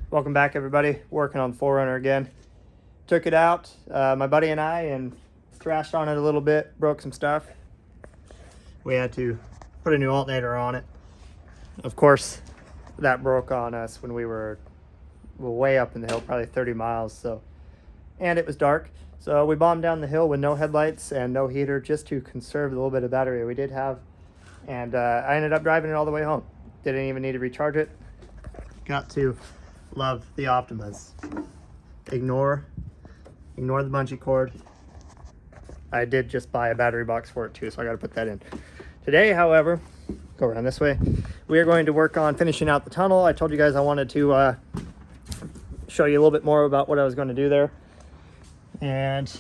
Welcome back, everybody. Working on 4Runner again. Took it out, my buddy and I, and thrashed on it a little bit, broke some stuff. We had to put a new alternator on it. Of course, that broke on us when we were way up in the hill, probably 30 miles. So, and it was dark. So we bombed down the hill with no headlights and no heater just to conserve the little bit of battery we did have. And I ended up driving it all the way home. Didn't even need to recharge it. Got to love the Optimas. Ignore the bungee cord. I did just buy a battery box for it too, so I got to put that in. Today, however, go around this way, we are going to work on finishing out the tunnel. I told you guys I wanted to show you a little bit more about what I was going to do there. And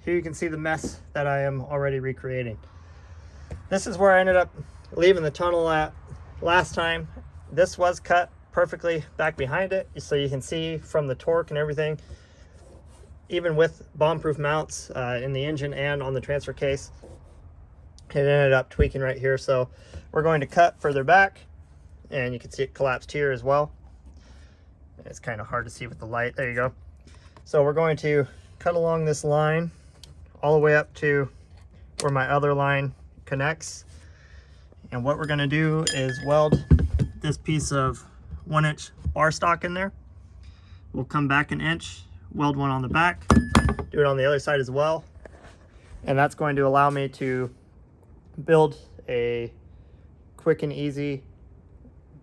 here you can see the mess that I am already recreating. This is where I ended up leaving the tunnel at last time. This was cut perfectly back behind it, so you can see from the torque and everything, even with bomb-proof mounts in the engine and on the transfer case, it ended up tweaking right here. So we're going to cut further back, and you can see it collapsed here as well. It's kind of hard to see with the light. There you go. So we're going to cut along this line all the way up to where my other line connects, and what we're going to do is weld this piece of 1-inch bar stock in there. We'll come back an inch, weld one on the back, do it on the other side as well, and that's going to allow me to build a quick and easy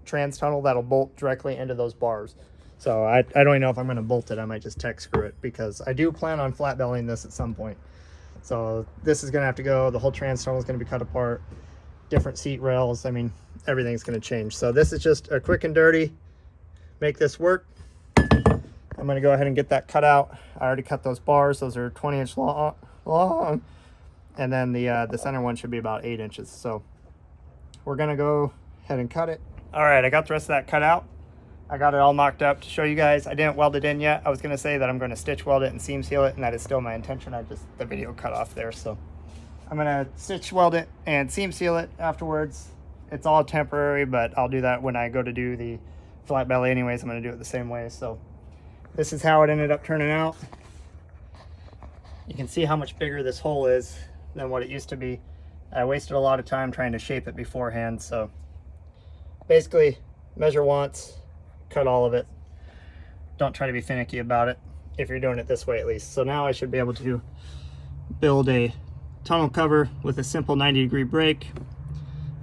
trans tunnel that'll bolt directly into those bars. So I don't even know if I'm going to bolt it. I might just tech screw it, because I do plan on flat bellying this at some point. So this is going to have to go. The whole trans tunnel is going to be cut apart, different seat rails. I mean, everything's going to change. So this is just a quick and dirty, make this work. I'm going to go ahead and get that cut out. I already cut those bars. Those are 20-inch long. And then the center one should be about 8 inches. So we're going to go ahead and cut it. All right, I got the rest of that cut out. I got it all mocked up to show you guys. I didn't weld it in yet. I was going to say that I'm going to stitch weld it and seam seal it, and that is still my intention. The video cut off there. So I'm going to stitch weld it and seam seal it afterwards. It's all temporary, but I'll do that when I go to do the flat belly anyways. I'm going to do it the same way. So this is how it ended up turning out. You can see how much bigger this hole is than what it used to be. I wasted a lot of time trying to shape it beforehand. So basically, measure once, cut all of it. Don't try to be finicky about it if you're doing it this way, at least. So now I should be able to build a tunnel cover with a simple 90-degree brake.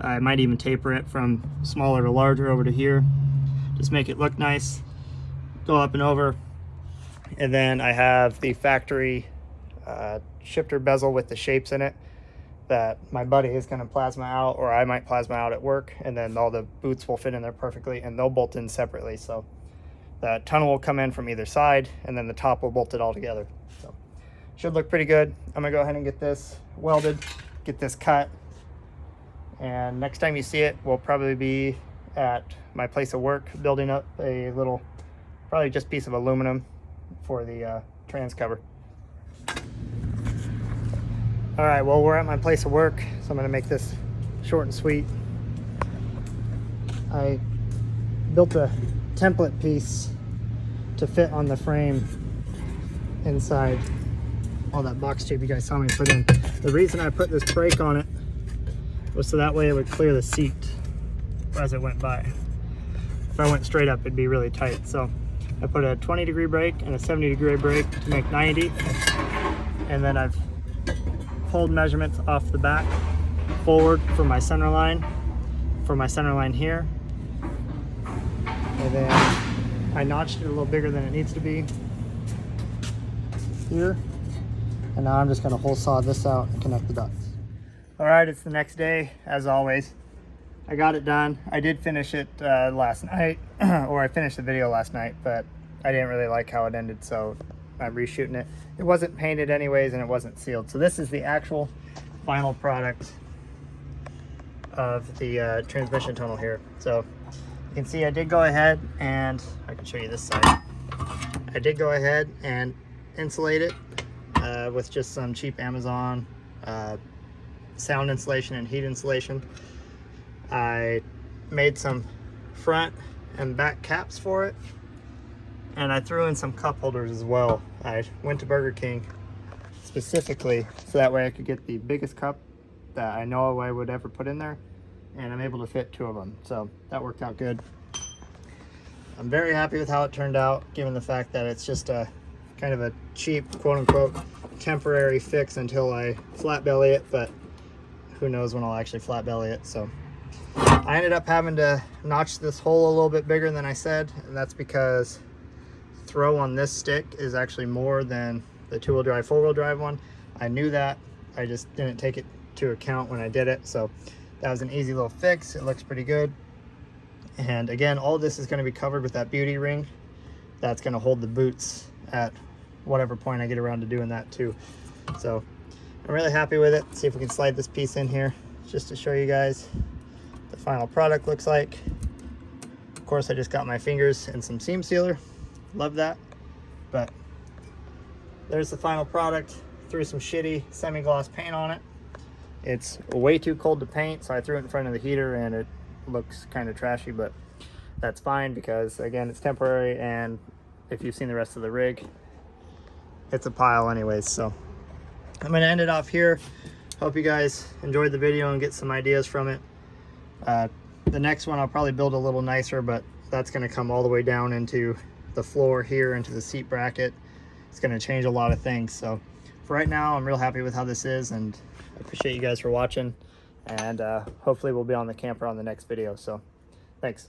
I might even taper it from smaller to larger over to here. Just make it look nice. Go up and over. And then I have the factory shifter bezel with the shapes in it that my buddy is going to plasma out, or I might plasma out at work, and then all the boots will fit in there perfectly, and they'll bolt in separately. So the tunnel will come in from either side, and then the top will bolt it all together. So should look pretty good. I'm gonna go ahead and get this welded, get this cut, and next time you see it will probably be at my place of work, building up a little, probably just piece of aluminum for the trans cover. All right, well, we're at my place of work, so I'm gonna make this short and sweet. I built a template piece to fit on the frame inside all that box tape you guys saw me put in. The reason I put this brake on it was so that way it would clear the seat as it went by. If I went straight up, it'd be really tight. So I put a 20-degree brake and a 70-degree brake to make 90. And then I've pulled measurements off the back forward for my center line here. And then I notched it a little bigger than it needs to be here. And now I'm just going to hole saw this out and connect the dots. All right, it's the next day, as always. I got it done. I did finish it last night, or I finished the video last night, but I didn't really like how it ended, so I'm reshooting it. It wasn't painted anyways, and it wasn't sealed. So this is the actual final product of the transmission tunnel here. So you can see I did go ahead, and I can show you this side. I did go ahead and insulate it with just some cheap Amazon sound insulation and heat insulation. I made some front and back caps for it, And I threw in some cup holders as well. I went to Burger King specifically so that way I could get the biggest cup that I know I would ever put in there, and I'm able to fit 2 of them, so that worked out good. I'm very happy with how it turned out, given the fact that it's just a kind of a cheap, quote-unquote, temporary fix until I flat belly it, but who knows when I'll actually flat belly it. So I ended up having to notch this hole a little bit bigger than I said, and that's because throw on this stick is actually more than the 2-wheel drive, 4-wheel drive one. I knew that, I just didn't take it to account when I did it, so that was an easy little fix. It looks pretty good. And again, all this is going to be covered with that beauty ring that's going to hold the boots at whatever point I get around to doing that too. So I'm really happy with it. Let's see if we can slide this piece in here just to show you guys the final product looks like. Of course, I just got my fingers and some seam sealer. Love that. But there's the final product. Threw some shitty semi-gloss paint on it. It's way too cold to paint, so I threw it in front of the heater and it looks kind of trashy, but that's fine because again, it's temporary, and if you've seen the rest of the rig, it's a pile anyways. So I'm going to end it off here. Hope you guys enjoyed the video and get some ideas from it. The next one I'll probably build a little nicer, but that's going to come all the way down into the floor here, into the seat bracket. It's going to change a lot of things. So for right now, I'm real happy with how this is, and I appreciate you guys for watching, and hopefully we'll be on the camper on the next video. So thanks.